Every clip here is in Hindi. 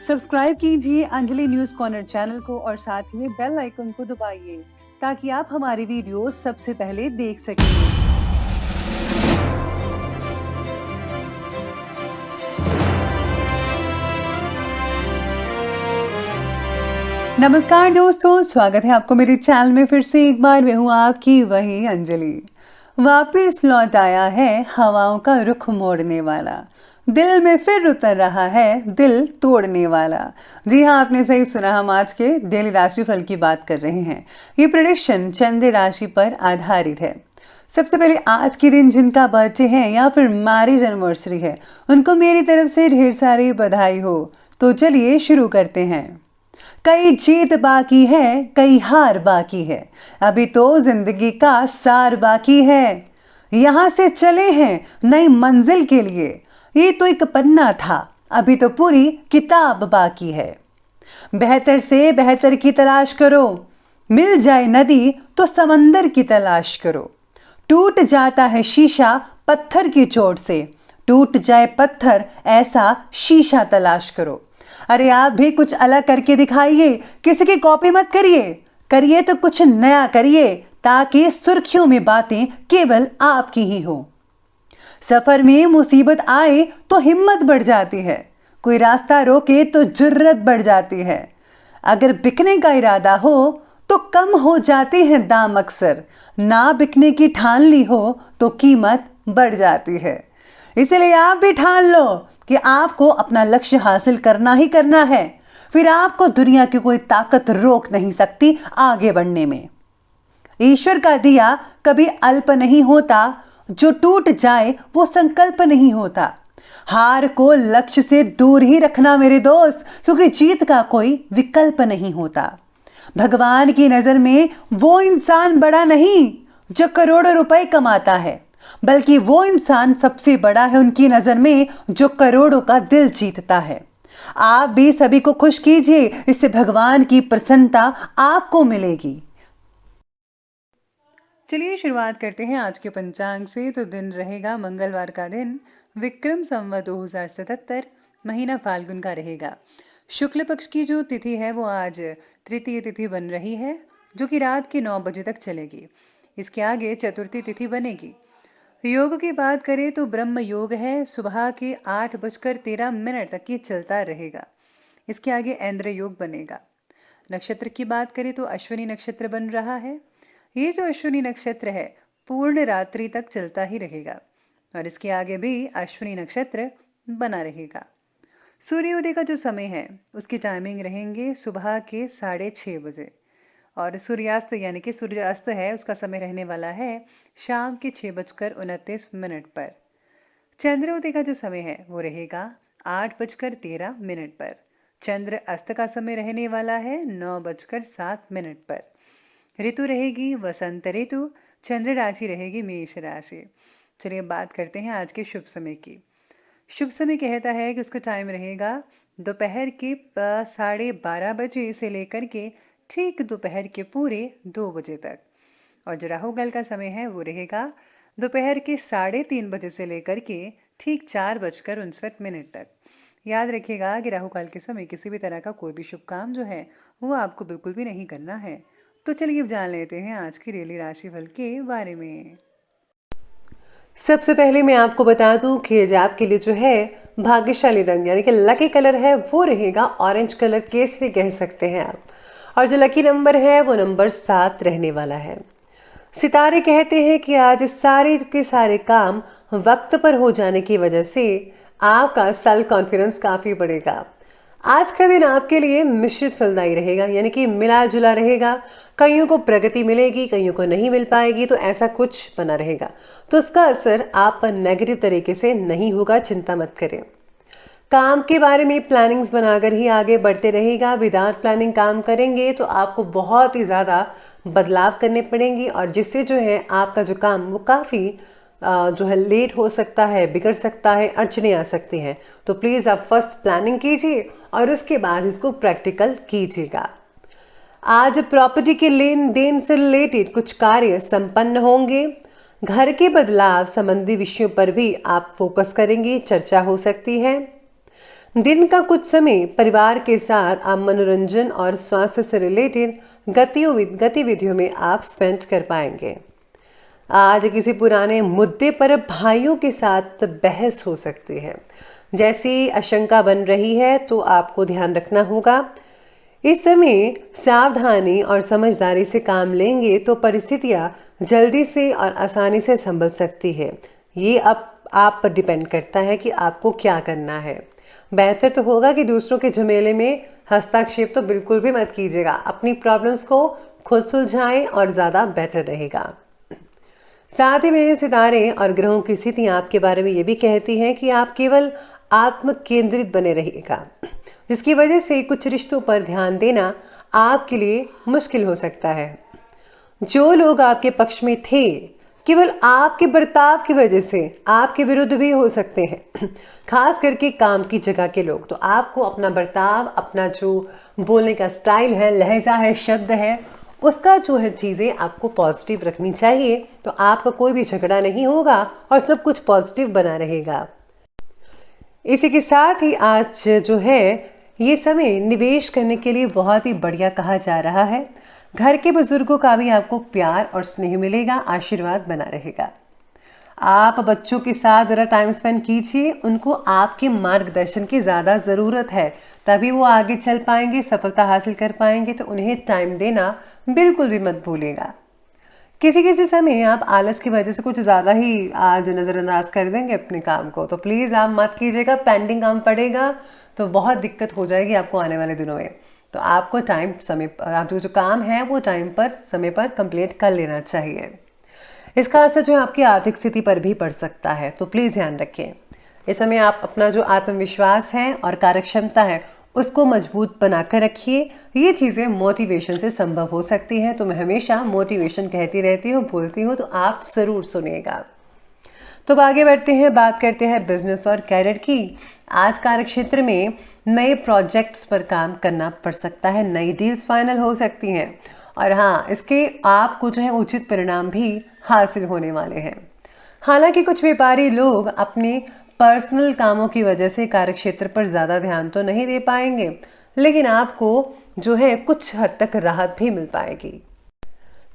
सब्सक्राइब कीजिए अंजलि न्यूज़ कॉर्नर चैनल को और साथ ही में बेल आइकन को दबाइए ताकि आप हमारी वीडियो सबसे पहले देख सकें। नमस्कार दोस्तों, स्वागत है आपको मेरे चैनल में। फिर से एक बार मैं हूँ आपकी वही अंजलि। वापिस लौट आया है हवाओं का रुख मोड़ने वाला, दिल में फिर उतर रहा है दिल तोड़ने वाला। जी हाँ, आपने सही सुना, हम आज के डेली राशिफल की बात कर रहे हैं। ये प्रेडिक्शन चंद्र राशि पर आधारित है। सबसे पहले आज के दिन जिनका बर्थडे है या फिर मैरिज एनिवर्सरी है, उनको मेरी तरफ से ढेर सारी बधाई हो। तो चलिए शुरू करते हैं। कई जीत बाकी है, कई हार बाकी है, अभी तो जिंदगी का सार बाकी है। यहां से चले हैं नई मंजिल के लिए, ये तो एक पन्ना था, अभी तो पूरी किताब बाकी है। बेहतर से बेहतर की तलाश करो, मिल जाए नदी तो समंदर की तलाश करो। टूट जाता है शीशा पत्थर की चोट से, टूट जाए पत्थर ऐसा शीशा तलाश करो। अरे आप भी कुछ अलग करके दिखाइए, किसी की कॉपी मत करिए, करिए तो कुछ नया करिए ताकि सुर्खियों में बातें केवल आपकी ही हो। सफर में मुसीबत आए तो हिम्मत बढ़ जाती है, कोई रास्ता रोके तो जुर्रत बढ़ जाती है। अगर बिकने का इरादा हो तो कम हो जाते हैं दाम अक्सर, ना बिकने की ठान ली हो तो कीमत बढ़ जाती है। इसलिए आप भी ठान लो कि आपको अपना लक्ष्य हासिल करना ही करना है, फिर आपको दुनिया की कोई ताकत रोक नहीं सकती आगे बढ़ने में। ईश्वर का दिया कभी अल्प नहीं होता, जो टूट जाए वो संकल्प नहीं होता। हार को लक्ष्य से दूर ही रखना मेरे दोस्त, क्योंकि जीत का कोई विकल्प नहीं होता। भगवान की नजर में वो इंसान बड़ा नहीं जो करोड़ों रुपए कमाता है, बल्कि वो इंसान सबसे बड़ा है उनकी नजर में जो करोड़ों का दिल जीतता है। आप भी सभी को खुश कीजिए, इससे भगवान की प्रसन्नता आपको मिलेगी। चलिए शुरुआत करते हैं आज के पंचांग से। तो दिन रहेगा मंगलवार का दिन, विक्रम संवत 2077, महीना फाल्गुन का रहेगा। शुक्ल पक्ष की जो तिथि है वो आज तृतीय तिथि बन रही है, जो कि रात के 9 बजे तक चलेगी। इसके आगे चतुर्थी तिथि बनेगी। योग की बात करें तो ब्रह्म योग है, सुबह के 8:13 तक ये चलता रहेगा। इसके आगे ऐंद्र योग बनेगा। नक्षत्र की बात करें तो अश्विनी नक्षत्र बन रहा है। ये जो अश्विनी नक्षत्र है पूर्ण रात्रि तक चलता ही रहेगा और इसके आगे भी अश्विनी नक्षत्र बना रहेगा। सूर्योदय का जो समय है उसकी टाइमिंग रहेंगे सुबह के 6:30 बजे और सूर्यास्त यानी कि सूर्यास्त है उसका समय रहने वाला है शाम के 6:29 पर। चंद्रोदय का जो समय है वो रहेगा 8:13 पर। चंद्र अस्त का समय रहने वाला है 9:07 पर। ऋतु रहेगी वसंत ऋतु, चंद्र राशि रहेगी मेष राशि। चलिए बात करते हैं आज के शुभ समय की। शुभ समय कहता है कि उसका टाइम रहेगा दोपहर के 12:30 बजे से लेकर के ठीक दोपहर के पूरे 2 बजे तक। और जो राहुकाल का समय है वो रहेगा दोपहर के 3:30 बजे से लेकर के ठीक 4:59 तक। याद रखिएगा कि राहुकाल के समय किसी भी तरह का कोई भी शुभ काम जो है वो आपको बिल्कुल भी नहीं करना है। तो चलिए अब जान लेते हैं आज की डेली राशिफल के बारे में। सबसे पहले मैं आपको बता दूं कि आज आपके लिए जो है भाग्यशाली रंग यानी कि लकी कलर है वो रहेगा ऑरेंज कलर, केसरी कह सकते हैं आप। और जो लकी नंबर है वो नंबर 7 रहने वाला है। सितारे कहते हैं कि आज सारे के सारे काम वक्त पर हो जाने की वजह से आपका सेल्फ कॉन्फिडेंस काफ़ी बढ़ेगा। आज का दिन आपके लिए मिश्रित फलदायी रहेगा, यानी कि मिला जुला रहेगा। कईयों को प्रगति मिलेगी, कईयों को नहीं मिल पाएगी, तो ऐसा कुछ बना रहेगा। तो उसका असर आप पर नेगेटिव तरीके से नहीं होगा, चिंता मत करें। काम के बारे में प्लानिंग्स बनाकर ही आगे बढ़ते रहेगा। विदाउट प्लानिंग काम करेंगे तो आपको बहुत ही ज़्यादा बदलाव करने पड़ेंगे और जिससे जो है आपका जो काम वो काफ़ी जो है लेट हो सकता है, बिगड़ सकता है, अड़चने आ सकती हैं। तो प्लीज़ आप फर्स्ट प्लानिंग कीजिए और उसके बाद इसको प्रैक्टिकल कीजिएगा। आज प्रॉपर्टी के लेन देन से रिलेटेड कुछ कार्य संपन्न होंगे। घर के बदलाव संबंधी विषयों पर भी आप फोकस करेंगे, चर्चा हो सकती है। दिन का कुछ समय परिवार के साथ आप मनोरंजन और स्वास्थ्य से रिलेटेड गतिविधियों में आप स्पेंड कर पाएंगे। आज किसी पुराने मुद्दे पर भाइयों के साथ बहस हो सकती है, जैसी आशंका बन रही है, तो आपको ध्यान रखना होगा। इस समय सावधानी और समझदारी से काम लेंगे तो परिस्थितियां जल्दी से और आसानी से संभल सकती है। ये अब आप पर डिपेंड करता है कि आपको क्या करना है। बेहतर तो होगा कि दूसरों के झमेले में हस्तक्षेप तो बिल्कुल भी मत कीजिएगा। अपनी प्रॉब्लम्स को खुद सुलझाएं और ज़्यादा बेटर रहेगा। साथ ही में सितारे और ग्रहों की स्थितियां आपके बारे में ये भी कहती हैं कि आप केवल आत्म केंद्रित बने रहिएगा, जिसकी वजह से कुछ रिश्तों पर ध्यान देना आपके लिए मुश्किल हो सकता है। जो लोग आपके पक्ष में थे, केवल आपके बर्ताव की वजह से आपके विरुद्ध भी हो सकते हैं। खास करके काम की जगह के लोग। तो आपको अपना बर्ताव, अपना जो बोलने का स्टाइल है, लहजा है, शब्द है, उसका जो है चीज़ें आपको पॉजिटिव रखनी चाहिए। तो आपका कोई भी झगड़ा नहीं होगा और सब कुछ पॉजिटिव बना रहेगा। इसी के साथ ही आज जो है ये समय निवेश करने के लिए बहुत ही बढ़िया कहा जा रहा है। घर के बुजुर्गों का भी आपको प्यार और स्नेह मिलेगा, आशीर्वाद बना रहेगा। आप बच्चों के साथ ज़रा टाइम स्पेंड कीजिए, उनको आपके मार्गदर्शन की ज़्यादा ज़रूरत है, तभी वो आगे चल पाएंगे, सफलता हासिल कर पाएंगे। तो उन्हें टाइम देना बिल्कुल भी मत भूलिएगा। किसी किसी समय आप आलस की वजह से कुछ ज़्यादा ही आज नज़रअंदाज कर देंगे अपने काम को, तो प्लीज़ आप मत कीजिएगा। पेंडिंग काम पड़ेगा तो बहुत दिक्कत हो जाएगी आपको आने वाले दिनों में। तो आपको आप जो काम है वो टाइम पर, समय पर कंप्लीट कर लेना चाहिए। इसका असर जो है आपकी आर्थिक स्थिति पर भी पड़ सकता है, तो प्लीज़ ध्यान रखें। इस समय आप अपना जो आत्मविश्वास है और कार्यक्षमता है उसको मजबूत बनाकर रखिए। ये चीज़ें मोटिवेशन से संभव हो सकती हैं। तो मैं हमेशा मोटिवेशन कहती रहती हूँ, बोलती हूँ, तो आप ज़रूर सुनिएगा। तो अब आगे बढ़ते हैं, बात करते हैं बिजनेस और कैरियर की। आज कार्यक्षेत्र में नए प्रोजेक्ट्स पर काम करना पड़ सकता है, नई डील्स फाइनल हो सकती हैं और हाँ, इसके आपको जो है उचित परिणाम भी हासिल होने वाले हैं। हालांकि कुछ व्यापारी लोग अपने पर्सनल कामों की वजह से कार्यक्षेत्र पर ज़्यादा ध्यान तो नहीं दे पाएंगे, लेकिन आपको जो है कुछ हद तक राहत भी मिल पाएगी।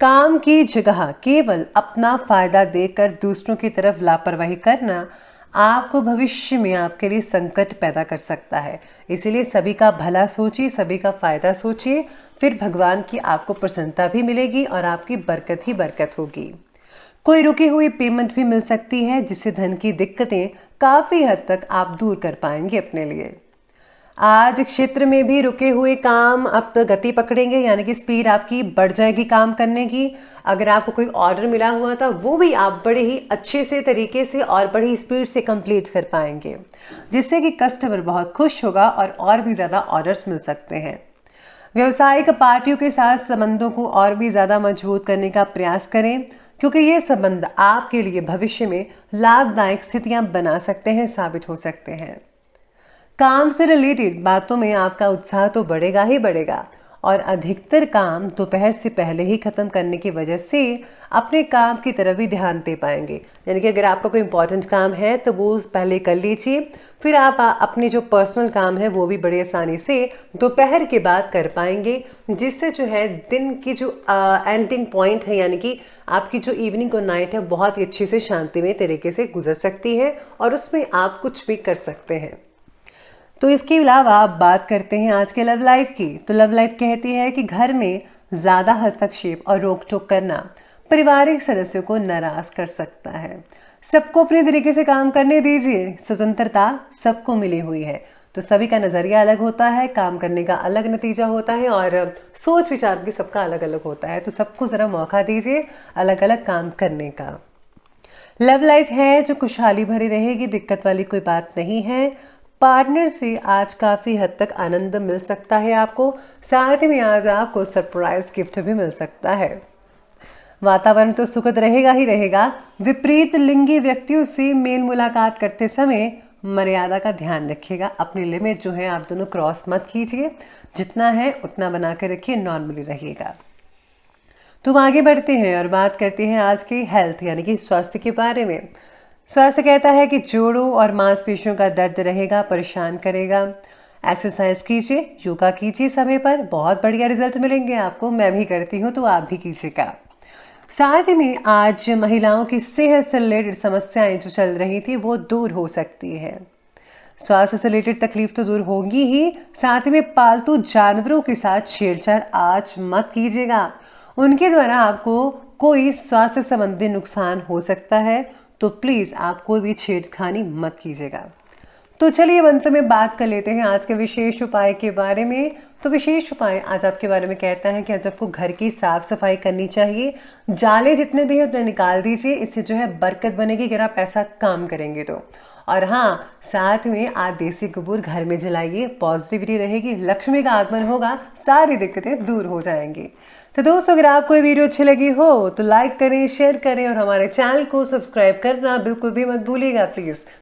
काम की जगह केवल अपना फायदा देकर दूसरों की तरफ लापरवाही करना आपको भविष्य में आपके लिए संकट पैदा कर सकता है। इसीलिए सभी का भला सोचिए, सभी का फायदा सोचिए, फिर भगवान की आपको प्रसन्नता भी मिलेगी और आपकी बरकत ही बरकत होगी। कोई रुकी हुई पेमेंट भी मिल सकती है, जिससे धन की दिक्कतें काफ़ी हद तक आप दूर कर पाएंगे अपने लिए। आज क्षेत्र में भी रुके हुए काम अब गति पकड़ेंगे, यानी कि स्पीड आपकी बढ़ जाएगी काम करने की। अगर आपको कोई ऑर्डर मिला हुआ था वो भी आप बड़े ही अच्छे से तरीके से और बड़ी स्पीड से कंप्लीट कर पाएंगे, जिससे कि कस्टमर बहुत खुश होगा और भी ज़्यादा ऑर्डर्स मिल सकते हैं। व्यावसायिक पार्टियों के साथ संबंधों को और भी ज़्यादा मजबूत करने का प्रयास करें, क्योंकि ये संबंध आपके लिए भविष्य में लाभदायक स्थितियां बना सकते हैं, साबित हो सकते हैं। काम से रिलेटेड बातों में आपका उत्साह तो बढ़ेगा ही बढ़ेगा और अधिकतर काम दोपहर से पहले ही खत्म करने की वजह से अपने काम की तरफ भी ध्यान दे पाएंगे। यानी कि अगर आपका कोई इंपॉर्टेंट काम है तो वो पहले कर लीजिए, फिर आप अपने जो पर्सनल काम है वो भी बड़ी आसानी से दोपहर के बाद कर पाएंगे, जिससे जो है दिन की जो एंडिंग पॉइंट है, यानी कि आपकी जो इवनिंग और नाइट है, बहुत ही अच्छे से शांतिमय तरीके से गुजर सकती है और उसमें आप कुछ भी कर सकते हैं। तो इसके अलावा आप बात करते हैं आज के लव लाइफ की। तो लव लाइफ कहती है कि घर में ज़्यादा हस्तक्षेप और रोक टोक करना पारिवारिक सदस्यों को नाराज कर सकता है। सबको अपने तरीके से काम करने दीजिए, स्वतंत्रता सबको मिली हुई है। तो सभी का नज़रिया अलग होता है, काम करने का अलग नतीजा होता है और सोच विचार भी सबका अलग अलग होता है। तो सबको ज़रा मौका दीजिए अलग अलग काम करने का। लव लाइफ है जो खुशहाली भरी रहेगी, दिक्कत वाली कोई बात नहीं है। पार्टनर से आज काफ़ी हद तक आनंद मिल सकता है आपको, साथ ही में आज आपको सरप्राइज गिफ्ट भी मिल सकता है। वातावरण तो सुखद रहेगा ही रहेगा। विपरीत लिंगी व्यक्तियों से मेल मुलाकात करते समय मर्यादा का ध्यान रखिएगा। अपनी लिमिट जो है आप दोनों क्रॉस मत कीजिए, जितना है उतना बना कर रखिए, नॉर्मली रहिएगा। तो आगे बढ़ते हैं और बात करते हैं आज के हेल्थ यानी कि स्वास्थ्य के बारे में। स्वास्थ्य कहता है कि जोड़ों और मांसपेशियों का दर्द रहेगा, परेशान करेगा। एक्सरसाइज कीजिए, योगा कीजिए समय पर, बहुत बढ़िया रिजल्ट मिलेंगे आपको। मैं भी करती हूँ तो आप भी कीजिएगा। साथ ही में आज महिलाओं की सेहत से रिलेटेड समस्याएं जो चल रही थी वो दूर हो सकती है। स्वास्थ्य से रिलेटेड तकलीफ तो दूर होगी ही, साथ ही में पालतू जानवरों के साथ छेड़छाड़ आज मत कीजिएगा। उनके द्वारा आपको कोई स्वास्थ्य संबंधी नुकसान हो सकता है, तो प्लीज़ आप कोई भी छेड़खानी मत कीजिएगा। तो चलिए अंत में बात कर लेते हैं आज के विशेष उपाय के बारे में। तो विशेष उपाय आज आपके बारे में कहता है कि आज आपको घर की साफ सफाई करनी चाहिए। जाले जितने भी हैं उतने निकाल दीजिए, इससे जो है बरकत बनेगी अगर आप ऐसा काम करेंगे तो। और हाँ, साथ में आप देसी कपूर घर में जलाइए, पॉजिटिविटी रहेगी, लक्ष्मी का आगमन होगा, सारी दिक्कतें दूर हो जाएंगी। तो दोस्तों, अगर आपको ये वीडियो अच्छी लगी हो तो लाइक करें, शेयर करें और हमारे चैनल को सब्सक्राइब करना बिल्कुल भी मत भूलिएगा प्लीज़।